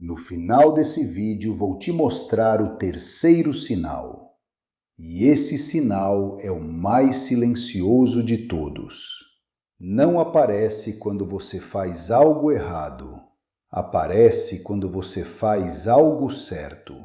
No final desse vídeo vou te mostrar o terceiro sinal. E esse sinal é o mais silencioso de todos. Não aparece quando você faz algo errado. Aparece quando você faz algo certo.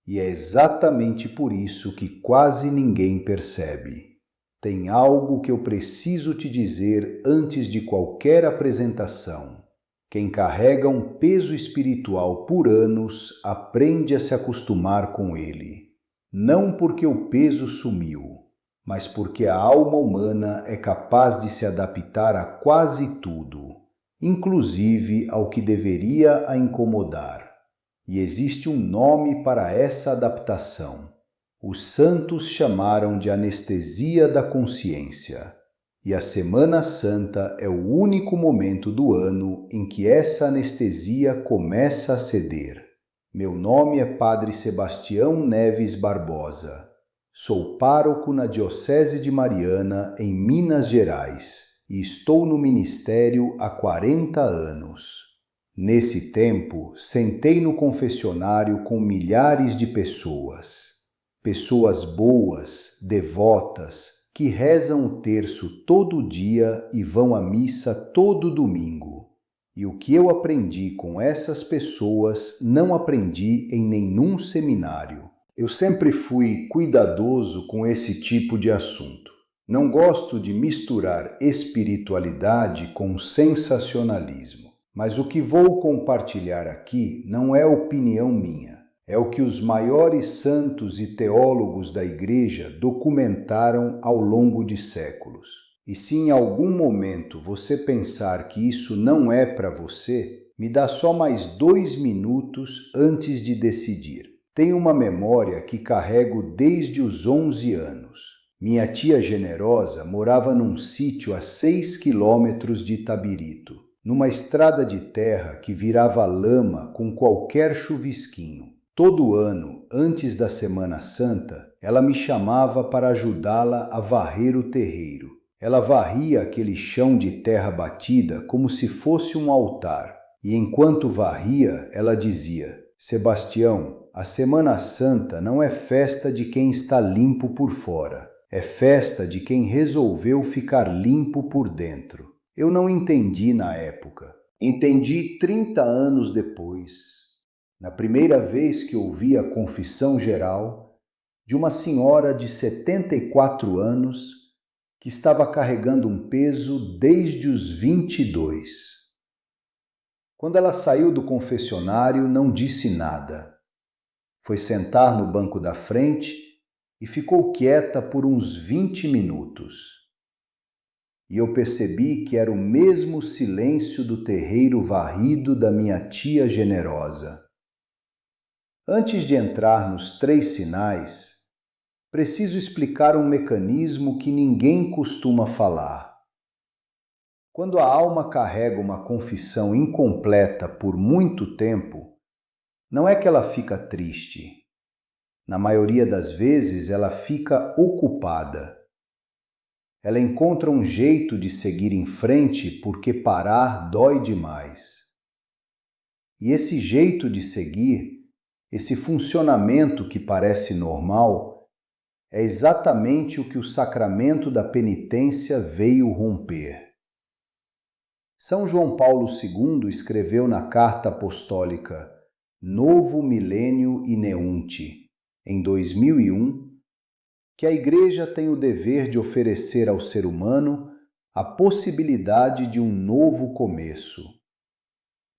E é exatamente por isso que quase ninguém percebe. Tem algo que eu preciso te dizer antes de qualquer apresentação. Quem carrega um peso espiritual por anos aprende a se acostumar com ele. Não porque o peso sumiu, mas porque a alma humana é capaz de se adaptar a quase tudo, inclusive ao que deveria a incomodar. E existe um nome para essa adaptação. Os santos chamaram de anestesia da consciência. E a Semana Santa é o único momento do ano em que essa anestesia começa a ceder. Meu nome é Padre Sebastião Neves Barbosa. Sou pároco na Diocese de Mariana, em Minas Gerais, e estou no ministério há 40 anos. Nesse tempo, sentei no confessionário com milhares de pessoas. Pessoas boas, devotas, que rezam o terço todo dia e vão à missa todo domingo. E o que eu aprendi com essas pessoas não aprendi em nenhum seminário. Eu sempre fui cuidadoso com esse tipo de assunto. Não gosto de misturar espiritualidade com sensacionalismo. Mas o que vou compartilhar aqui não é opinião minha. É o que os maiores santos e teólogos da Igreja documentaram ao longo de séculos. E se em algum momento você pensar que isso não é para você, me dá só mais 2 minutos antes de decidir. Tenho uma memória que carrego desde os 11 anos. Minha tia generosa morava num sítio a 6 quilômetros de Itabirito, numa estrada de terra que virava lama com qualquer chuvisquinho. Todo ano, antes da Semana Santa, ela me chamava para ajudá-la a varrer o terreiro. Ela varria aquele chão de terra batida como se fosse um altar. E enquanto varria, ela dizia: Sebastião, a Semana Santa não é festa de quem está limpo por fora. É festa de quem resolveu ficar limpo por dentro. Eu não entendi na época. Entendi 30 anos depois. Na primeira vez que ouvi a confissão geral de uma senhora de 74 anos que estava carregando um peso desde os 22. Quando ela saiu do confessionário, não disse nada. Foi sentar no banco da frente e ficou quieta por uns 20 minutos. E eu percebi que era o mesmo silêncio do terreiro varrido da minha tia generosa. Antes de entrar nos 3 sinais, preciso explicar um mecanismo que ninguém costuma falar. Quando a alma carrega uma confissão incompleta por muito tempo, não é que ela fica triste. Na maioria das vezes, ela fica ocupada. Ela encontra um jeito de seguir em frente porque parar dói demais. E esse jeito de seguir, esse funcionamento que parece normal, é exatamente o que o sacramento da penitência veio romper. São João Paulo II escreveu na carta apostólica Novo Milênio Ineunte, em 2001, que a Igreja tem o dever de oferecer ao ser humano a possibilidade de um novo começo.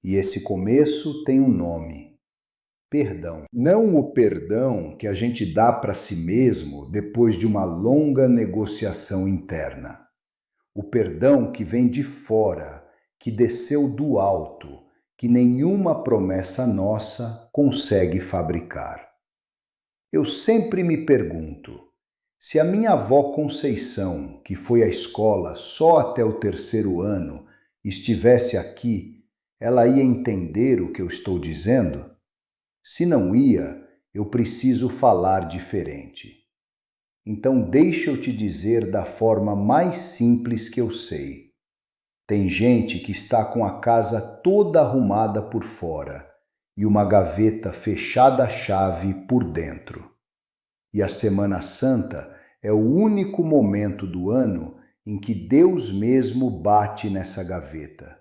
E esse começo tem um nome: perdão. Não o perdão que a gente dá para si mesmo depois de uma longa negociação interna. O perdão que vem de fora, que desceu do alto, que nenhuma promessa nossa consegue fabricar. Eu sempre me pergunto, se a minha avó Conceição, que foi à escola só até o 3º ano, estivesse aqui, ela ia entender o que eu estou dizendo? Se não ia, eu preciso falar diferente. Então deixa eu te dizer da forma mais simples que eu sei. Tem gente que está com a casa toda arrumada por fora e uma gaveta fechada à chave por dentro. E a Semana Santa é o único momento do ano em que Deus mesmo bate nessa gaveta.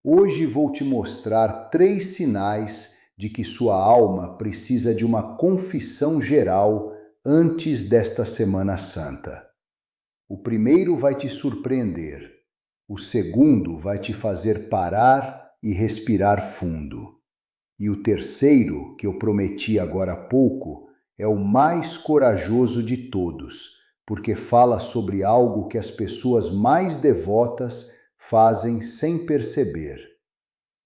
Hoje vou te mostrar 3 sinais de que sua alma precisa de uma confissão geral antes desta Semana Santa. O primeiro vai te surpreender. O segundo vai te fazer parar e respirar fundo. E o terceiro, que eu prometi agora há pouco, é o mais corajoso de todos, porque fala sobre algo que as pessoas mais devotas fazem sem perceber.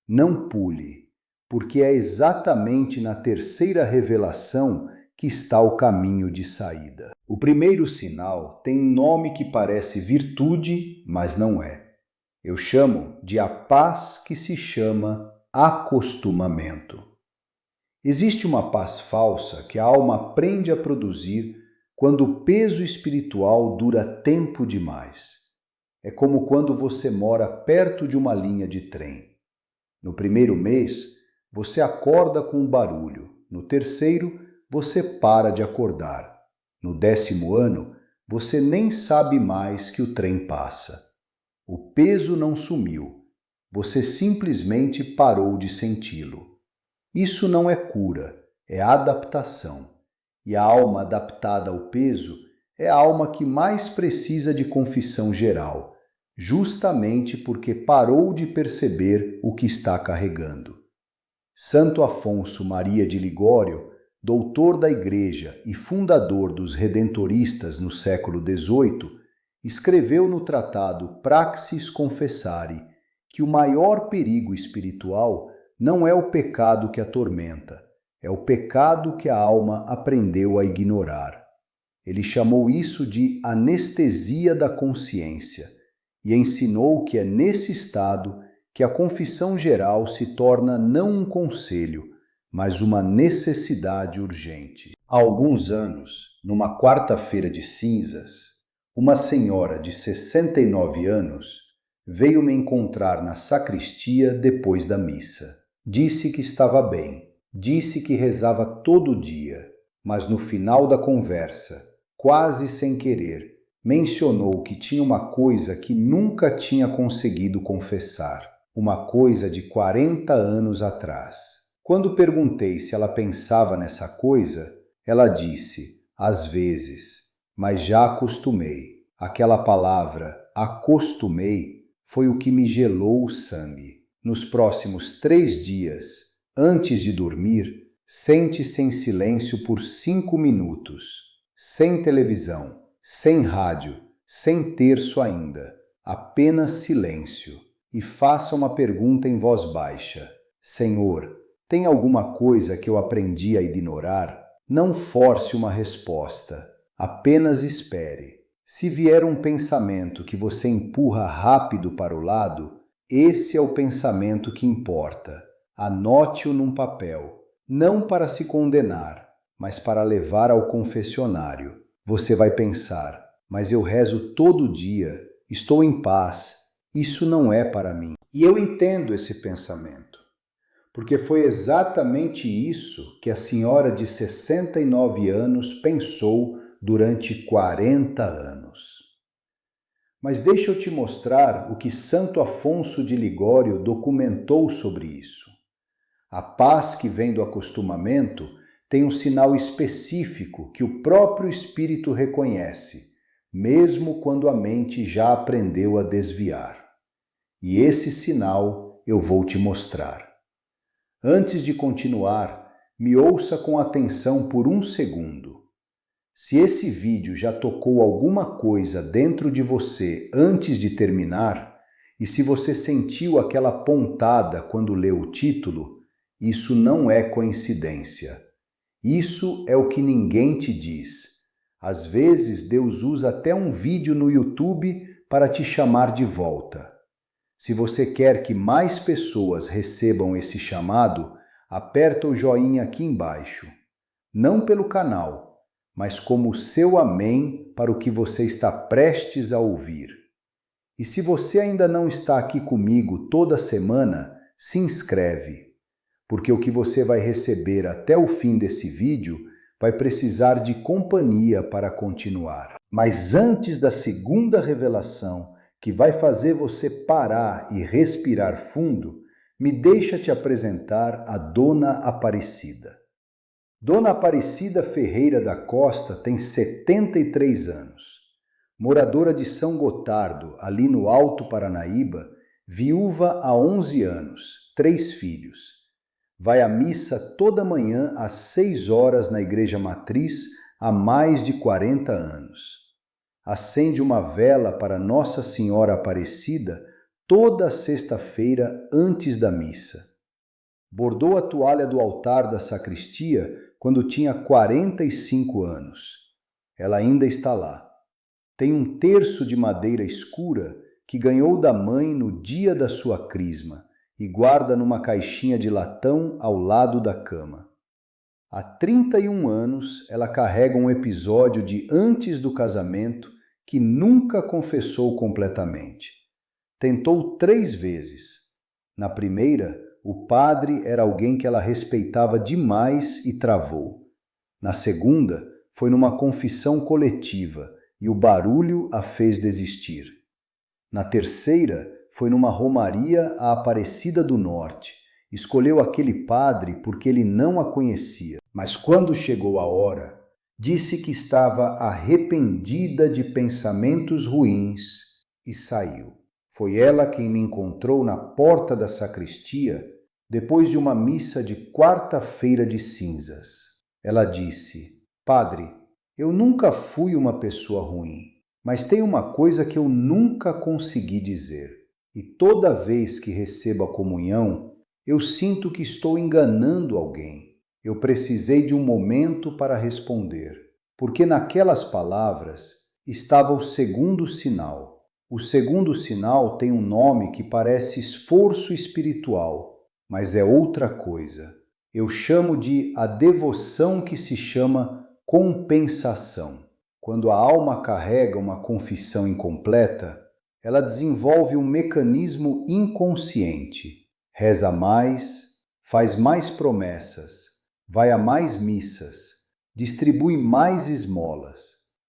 Não pule, porque é exatamente na terceira revelação que está o caminho de saída. O primeiro sinal tem um nome que parece virtude, mas não é. Eu chamo de a paz que se chama acostumamento. Existe uma paz falsa que a alma aprende a produzir quando o peso espiritual dura tempo demais. É como quando você mora perto de uma linha de trem. No primeiro mês, você acorda com um barulho. No terceiro, você para de acordar. No 10º ano, você nem sabe mais que o trem passa. O peso não sumiu. Você simplesmente parou de senti-lo. Isso não é cura, é adaptação. E a alma adaptada ao peso é a alma que mais precisa de confissão geral, justamente porque parou de perceber o que está carregando. Santo Afonso Maria de Ligório, doutor da Igreja e fundador dos Redentoristas no século XVIII, escreveu no tratado Praxis Confessari que o maior perigo espiritual não é o pecado que atormenta, é o pecado que a alma aprendeu a ignorar. Ele chamou isso de anestesia da consciência e ensinou que é nesse estado que a confissão geral se torna não um conselho, mas uma necessidade urgente. Há alguns anos, numa quarta-feira de cinzas, uma senhora de 69 anos veio me encontrar na sacristia depois da missa. Disse que estava bem, disse que rezava todo dia, mas no final da conversa, quase sem querer, mencionou que tinha uma coisa que nunca tinha conseguido confessar, uma coisa de 40 anos atrás. Quando perguntei se ela pensava nessa coisa, ela disse, às vezes, mas já acostumei. Aquela palavra, acostumei, foi o que me gelou o sangue. Nos próximos 3 dias, antes de dormir, sente-se em silêncio por 5 minutos, sem televisão, sem rádio, sem terço ainda, apenas silêncio, e faça uma pergunta em voz baixa. Senhor, tem alguma coisa que eu aprendi a ignorar? Não force uma resposta, apenas espere. Se vier um pensamento que você empurra rápido para o lado, esse é o pensamento que importa. Anote-o num papel, não para se condenar, mas para levar ao confessionário. Você vai pensar, mas eu rezo todo dia, estou em paz, isso não é para mim. E eu entendo esse pensamento, porque foi exatamente isso que a senhora de 69 anos pensou durante 40 anos. Mas deixa eu te mostrar o que Santo Afonso de Ligório documentou sobre isso. A paz que vem do acostumamento tem um sinal específico que o próprio espírito reconhece, mesmo quando a mente já aprendeu a desviar. E esse sinal eu vou te mostrar. Antes de continuar, me ouça com atenção por 1 segundo. Se esse vídeo já tocou alguma coisa dentro de você antes de terminar, e se você sentiu aquela pontada quando leu o título, isso não é coincidência. Isso é o que ninguém te diz. Às vezes Deus usa até um vídeo no YouTube para te chamar de volta. Se você quer que mais pessoas recebam esse chamado, aperta o joinha aqui embaixo. Não pelo canal, mas como o seu amém para o que você está prestes a ouvir. E se você ainda não está aqui comigo toda semana, se inscreve. porque o que você vai receber até o fim desse vídeo vai precisar de companhia para continuar. Mas antes da segunda revelação, que vai fazer você parar e respirar fundo, me deixa te apresentar a Dona Aparecida. Dona Aparecida Ferreira da Costa tem 73 anos. Moradora de São Gotardo, ali no Alto Paranaíba, viúva há 11 anos, 3 filhos. Vai à missa toda manhã às 6 horas na Igreja Matriz há mais de 40 anos. Acende uma vela para Nossa Senhora Aparecida toda sexta-feira antes da missa. Bordou a toalha do altar da sacristia quando tinha 45 anos. Ela ainda está lá. Tem um terço de madeira escura que ganhou da mãe no dia da sua crisma e guarda numa caixinha de latão ao lado da cama. Há 31 anos ela carrega um episódio de antes do casamento que nunca confessou completamente. Tentou 3 vezes. Na primeira, o padre era alguém que ela respeitava demais e travou. Na segunda, foi numa confissão coletiva e o barulho a fez desistir. Na terceira, foi numa romaria à Aparecida do Norte. Escolheu aquele padre porque ele não a conhecia. Mas quando chegou a hora, disse que estava arrependida de pensamentos ruins e saiu. Foi ela quem me encontrou na porta da sacristia depois de uma missa de quarta-feira de cinzas. Ela disse: Padre, eu nunca fui uma pessoa ruim, mas tem uma coisa que eu nunca consegui dizer. E toda vez que recebo a comunhão, eu sinto que estou enganando alguém. Eu precisei de um momento para responder, porque naquelas palavras estava o segundo sinal. O segundo sinal tem um nome que parece esforço espiritual, mas é outra coisa. Eu chamo de a devoção que se chama compensação. Quando a alma carrega uma confissão incompleta, ela desenvolve um mecanismo inconsciente. Reza mais, faz mais promessas, vai a mais missas, distribui mais esmolas.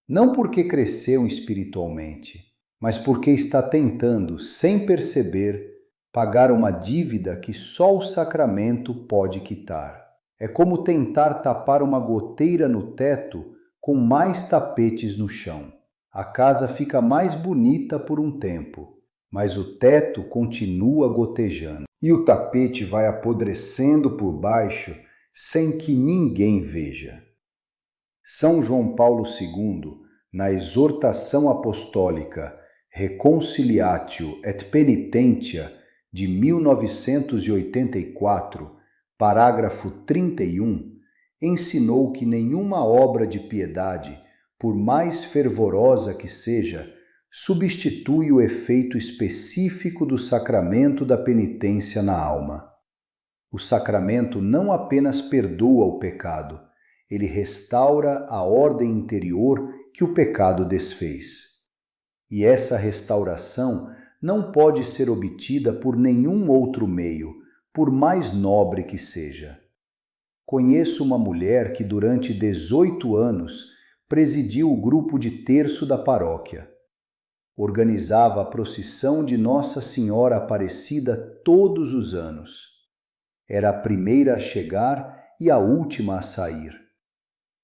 Não porque cresceu espiritualmente, mas porque está tentando, sem perceber, pagar uma dívida que só o sacramento pode quitar. É como tentar tapar uma goteira no teto com mais tapetes no chão. A casa fica mais bonita por um tempo, mas o teto continua gotejando. E o tapete vai apodrecendo por baixo sem que ninguém veja. São João Paulo II, na exortação apostólica Reconciliatio et Penitentia de 1984, parágrafo 31, ensinou que nenhuma obra de piedade, por mais fervorosa que seja, substitui o efeito específico do sacramento da penitência na alma. O sacramento não apenas perdoa o pecado, ele restaura a ordem interior que o pecado desfez. E essa restauração não pode ser obtida por nenhum outro meio, por mais nobre que seja. Conheço uma mulher que durante 18 anos presidiu o grupo de terço da paróquia. Organizava a procissão de Nossa Senhora Aparecida todos os anos. Era a primeira a chegar e a última a sair.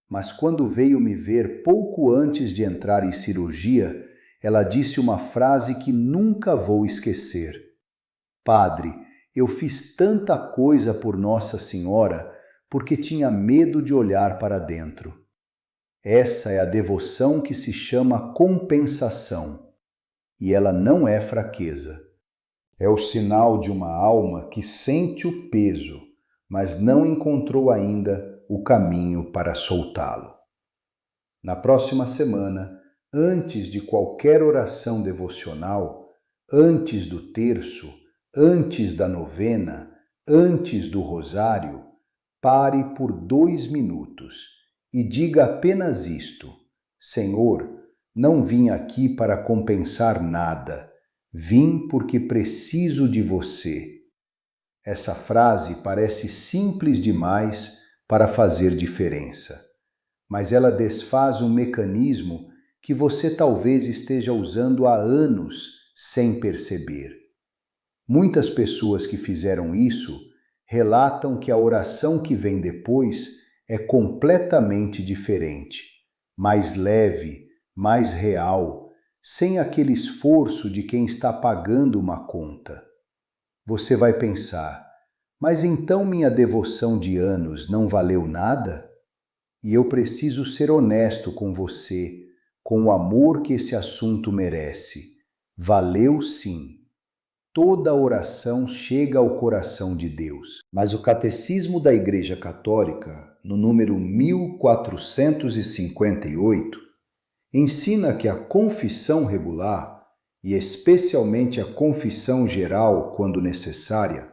Mas quando veio me ver pouco antes de entrar em cirurgia, ela disse uma frase que nunca vou esquecer. Padre, eu fiz tanta coisa por Nossa Senhora porque tinha medo de olhar para dentro. Essa é a devoção que se chama compensação. E ela não é fraqueza. É o sinal de uma alma que sente o peso, mas não encontrou ainda o caminho para soltá-lo. Na próxima semana, antes de qualquer oração devocional, antes do terço, antes da novena, antes do rosário, pare por 2 minutos e diga apenas isto: Senhor, não vim aqui para compensar nada, vim porque preciso de você. Essa frase parece simples demais para fazer diferença, mas ela desfaz um mecanismo que você talvez esteja usando há anos sem perceber. Muitas pessoas que fizeram isso relatam que a oração que vem depois é completamente diferente, mais leve, mais real, sem aquele esforço de quem está pagando uma conta. Você vai pensar, mas então minha devoção de anos não valeu nada? E eu preciso ser honesto com você, com o amor que esse assunto merece. Valeu sim. Toda oração chega ao coração de Deus. Mas o Catecismo da Igreja Católica, no número 1458, ensina que a confissão regular, e especialmente a confissão geral quando necessária,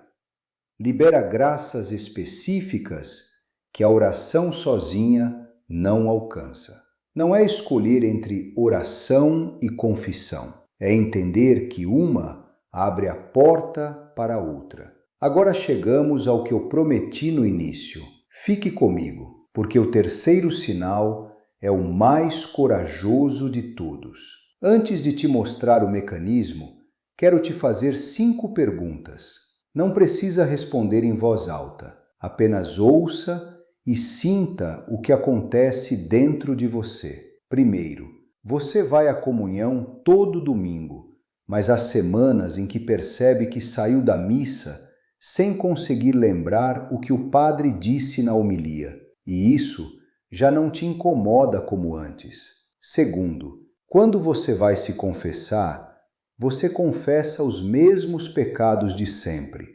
libera graças específicas que a oração sozinha não alcança. Não é escolher entre oração e confissão, é entender que uma abre a porta para a outra. Agora chegamos ao que eu prometi no início. Fique comigo, porque o terceiro sinal é o mais corajoso de todos. Antes de te mostrar o mecanismo, quero te fazer 5 perguntas. Não precisa responder em voz alta, apenas ouça e sinta o que acontece dentro de você. Primeiro, você vai à comunhão todo domingo, mas há semanas em que percebe que saiu da missa sem conseguir lembrar o que o padre disse na homilia, e isso já não te incomoda como antes. Segundo, quando você vai se confessar, você confessa os mesmos pecados de sempre: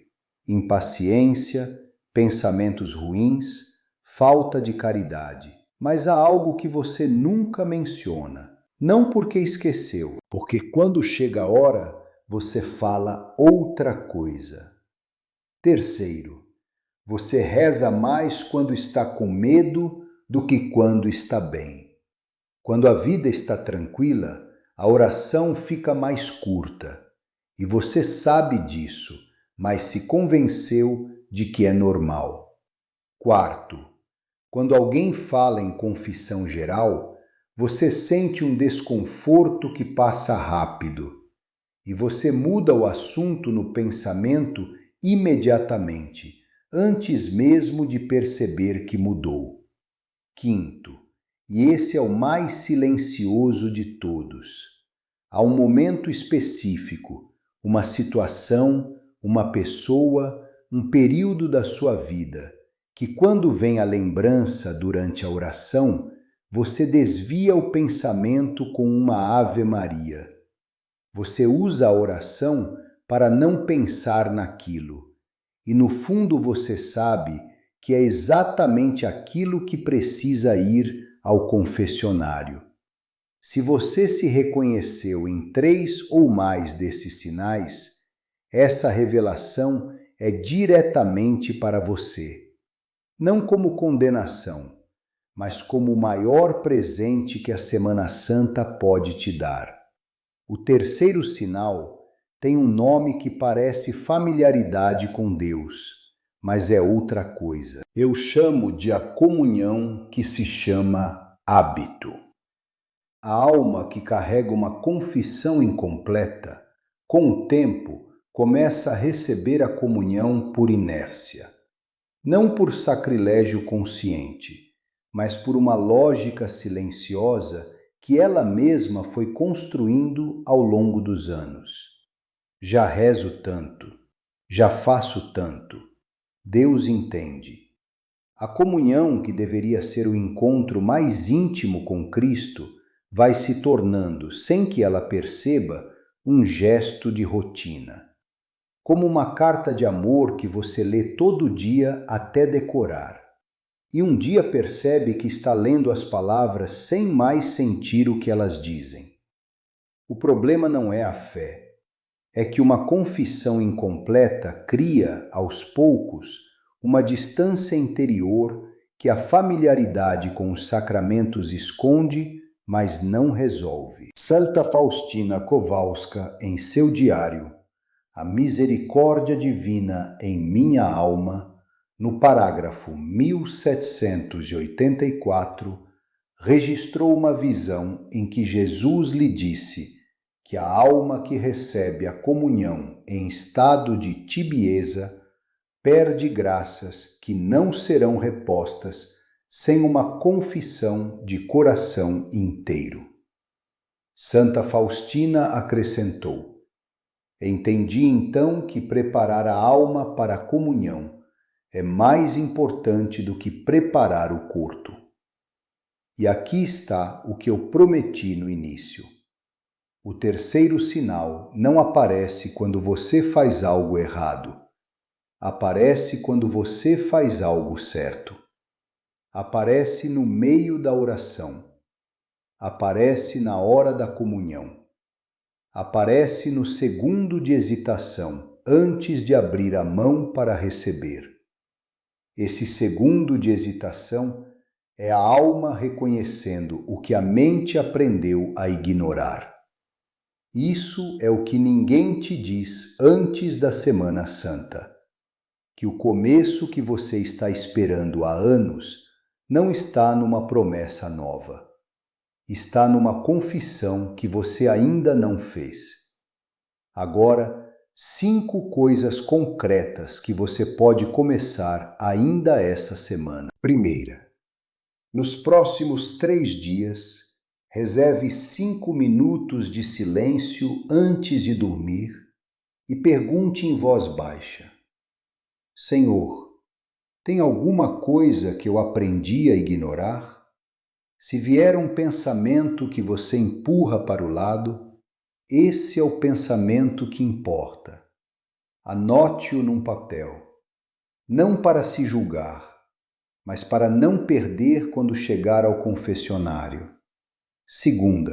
impaciência, pensamentos ruins, falta de caridade. Mas há algo que você nunca menciona. Não porque esqueceu, porque quando chega a hora, você fala outra coisa. Terceiro, você reza mais quando está com medo do que quando está bem. Quando a vida está tranquila, a oração fica mais curta. E você sabe disso, mas se convenceu de que é normal. Quarto, quando alguém fala em confissão geral, você sente um desconforto que passa rápido e você muda o assunto no pensamento imediatamente, antes mesmo de perceber que mudou. Quinto, e esse é o mais silencioso de todos, há um momento específico, uma situação, uma pessoa, um período da sua vida, que quando vem a lembrança durante a oração, você desvia o pensamento com uma Ave Maria. Você usa a oração para não pensar naquilo. E no fundo você sabe que é exatamente aquilo que precisa ir ao confessionário. Se você se reconheceu em 3 ou mais desses sinais, essa revelação é diretamente para você. Não como condenação, mas como o maior presente que a Semana Santa pode te dar. O terceiro sinal tem um nome que parece familiaridade com Deus, mas é outra coisa. Eu chamo de a comunhão que se chama hábito. A alma que carrega uma confissão incompleta, com o tempo, começa a receber a comunhão por inércia. Não por sacrilégio consciente, mas por uma lógica silenciosa que ela mesma foi construindo ao longo dos anos. Já rezo tanto, já faço tanto. Deus entende. A comunhão, que deveria ser o encontro mais íntimo com Cristo, vai se tornando, sem que ela perceba, um gesto de rotina. Como uma carta de amor que você lê todo dia até decorar. E um dia percebe que está lendo as palavras sem mais sentir o que elas dizem. O problema não é a fé. É que uma confissão incompleta cria, aos poucos, uma distância interior que a familiaridade com os sacramentos esconde, mas não resolve. Santa Faustina Kowalska, em seu diário, a misericórdia divina em minha alma, no parágrafo 1784, registrou uma visão em que Jesus lhe disse que a alma que recebe a comunhão em estado de tibieza perde graças que não serão repostas sem uma confissão de coração inteiro. Santa Faustina acrescentou: entendi então que preparar a alma para a comunhão é mais importante do que preparar o corpo. E aqui está o que eu prometi no início. O terceiro sinal não aparece quando você faz algo errado. Aparece quando você faz algo certo. Aparece no meio da oração. Aparece na hora da comunhão. Aparece no segundo de hesitação, antes de abrir a mão para receber. Esse segundo de hesitação é a alma reconhecendo o que a mente aprendeu a ignorar. Isso é o que ninguém te diz antes da Semana Santa. Que o começo que você está esperando há anos não está numa promessa nova. Está numa confissão que você ainda não fez. Agora, 5 coisas concretas que você pode começar ainda essa semana. Primeira, nos próximos 3 dias, reserve 5 minutos de silêncio antes de dormir e pergunte em voz baixa: Senhor, tem alguma coisa que eu aprendi a ignorar? Se vier um pensamento que você empurra para o lado, esse é o pensamento que importa. Anote-o num papel, não para se julgar, mas para não perder quando chegar ao confessionário. Segunda,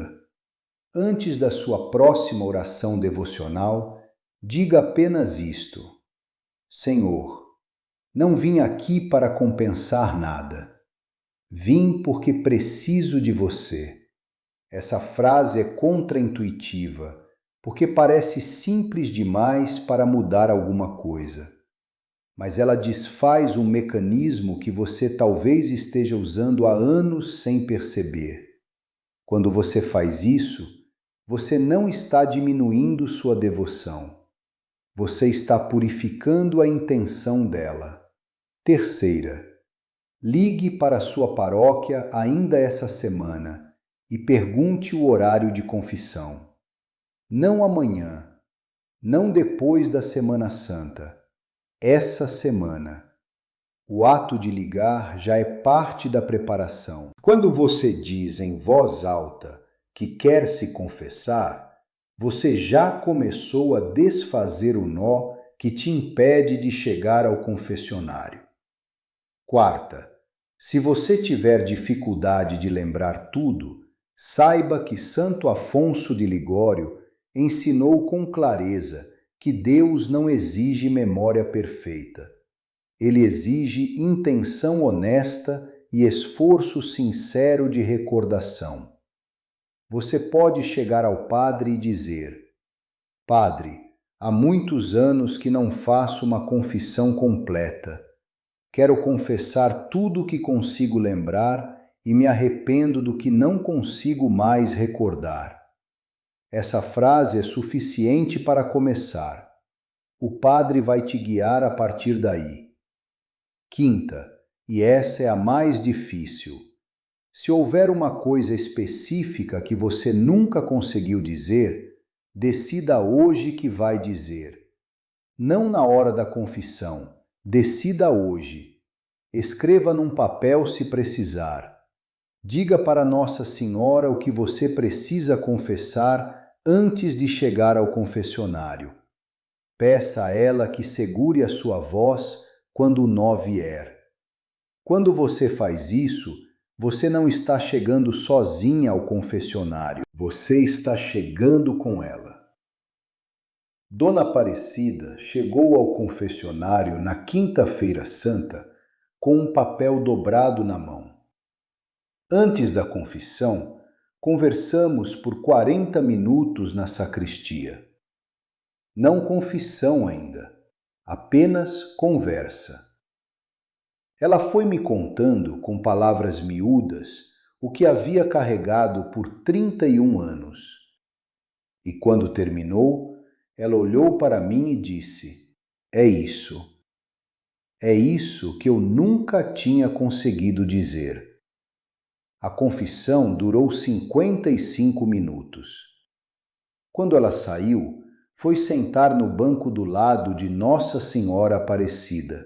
antes da sua próxima oração devocional, diga apenas isto: Senhor, não vim aqui para compensar nada. Vim porque preciso de você. Essa frase é contraintuitiva, porque parece simples demais para mudar alguma coisa. Mas ela desfaz um mecanismo que você talvez esteja usando há anos sem perceber. Quando você faz isso, você não está diminuindo sua devoção. Você está purificando a intenção dela. Terceira, ligue para a sua paróquia ainda essa semana e pergunte o horário de confissão. Não amanhã, não depois da Semana Santa. Essa semana. O ato de ligar já é parte da preparação. Quando você diz em voz alta que quer se confessar, você já começou a desfazer o nó que te impede de chegar ao confessionário. Quarta, se você tiver dificuldade de lembrar tudo, saiba que Santo Afonso de Ligório ensinou com clareza que Deus não exige memória perfeita. Ele exige intenção honesta e esforço sincero de recordação. Você pode chegar ao padre e dizer: Padre, há muitos anos que não faço uma confissão completa. Quero confessar tudo o que consigo lembrar e me arrependo do que não consigo mais recordar. Essa frase é suficiente para começar. O padre vai te guiar a partir daí. Quinta, e essa é a mais difícil. Se houver uma coisa específica que você nunca conseguiu dizer, decida hoje que vai dizer. Não na hora da confissão, decida hoje. Escreva num papel se precisar. Diga para Nossa Senhora o que você precisa confessar antes de chegar ao confessionário. Peça a ela que segure a sua voz quando o nó vier. Quando você faz isso, você não está chegando sozinha ao confessionário, você está chegando com ela. Dona Aparecida chegou ao confessionário na Quinta-feira Santa com um papel dobrado na mão. Antes da confissão, conversamos por 40 minutos na sacristia. Não confissão ainda, apenas conversa. Ela foi me contando, com palavras miúdas, o que havia carregado por 31 anos. E quando terminou, ela olhou para mim e disse: É isso. É isso que eu nunca tinha conseguido dizer. A confissão durou 55 minutos. Quando ela saiu, foi sentar no banco do lado de Nossa Senhora Aparecida.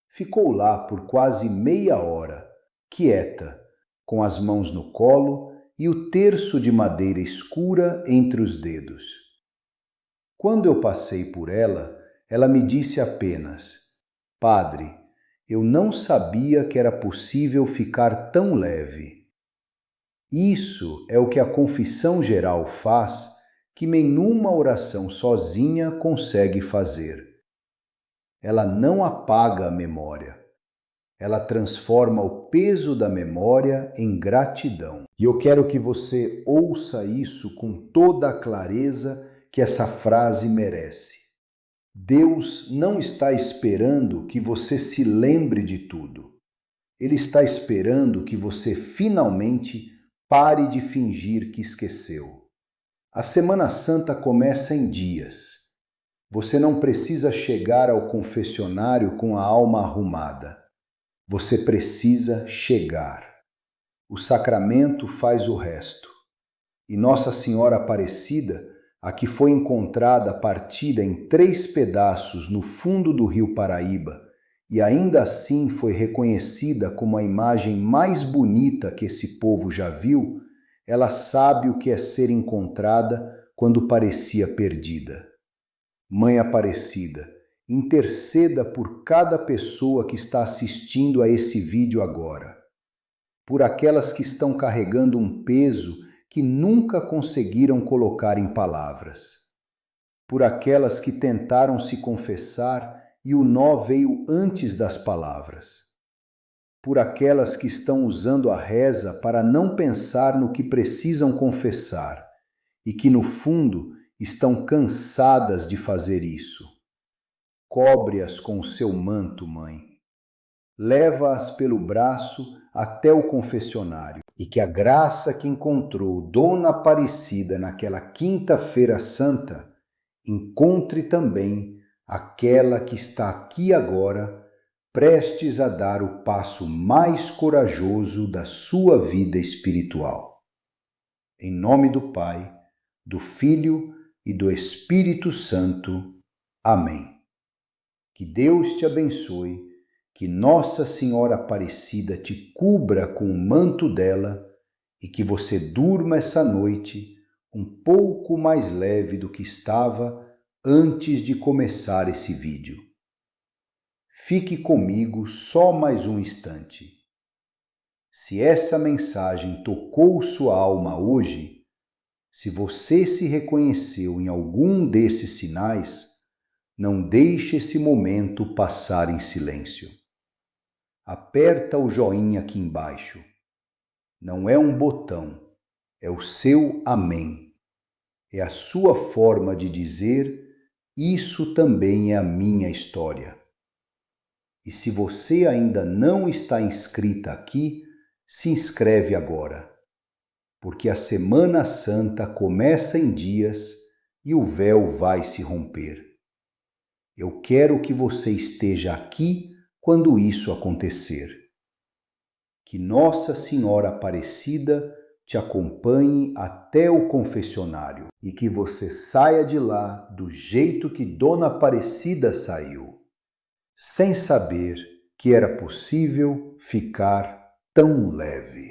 Ficou lá por quase meia hora, quieta, com as mãos no colo e o terço de madeira escura entre os dedos. Quando eu passei por ela, ela me disse apenas: Padre, eu não sabia que era possível ficar tão leve. Isso é o que a confissão geral faz, que nenhuma oração sozinha consegue fazer. Ela não apaga a memória. Ela transforma o peso da memória em gratidão. E eu quero que você ouça isso com toda a clareza que essa frase merece. Deus não está esperando que você se lembre de tudo. Ele está esperando que você finalmente pare de fingir que esqueceu. A Semana Santa começa em dias. Você não precisa chegar ao confessionário com a alma arrumada. Você precisa chegar. O sacramento faz o resto. E Nossa Senhora Aparecida, a que foi encontrada partida em 3 pedaços no fundo do rio Paraíba, e ainda assim foi reconhecida como a imagem mais bonita que esse povo já viu, ela sabe o que é ser encontrada quando parecia perdida. Mãe Aparecida, interceda por cada pessoa que está assistindo a esse vídeo agora, por aquelas que estão carregando um peso que nunca conseguiram colocar em palavras, por aquelas que tentaram se confessar e o nó veio antes das palavras, por aquelas que estão usando a reza para não pensar no que precisam confessar e que, no fundo, estão cansadas de fazer isso. Cobre-as com o seu manto, Mãe. Leva-as pelo braço até o confessionário e que a graça que encontrou Dona Aparecida naquela quinta-feira santa encontre também aquela que está aqui agora, prestes a dar o passo mais corajoso da sua vida espiritual. Em nome do Pai, do Filho e do Espírito Santo. Amém. Que Deus te abençoe, que Nossa Senhora Aparecida te cubra com o manto dela e que você durma essa noite um pouco mais leve do que estava antes de começar esse vídeo. Fique comigo só mais um instante. Se essa mensagem tocou sua alma hoje, se você se reconheceu em algum desses sinais, não deixe esse momento passar em silêncio. Aperta o joinha aqui embaixo. Não é um botão, é o seu amém. É a sua forma de dizer: isso também é a minha história. E se você ainda não está inscrita aqui, se inscreve agora, porque a Semana Santa começa em dias e o véu vai se romper. Eu quero que você esteja aqui quando isso acontecer. Que Nossa Senhora Aparecida te acompanhe até o confessionário e que você saia de lá do jeito que Dona Aparecida saiu, sem saber que era possível ficar tão leve.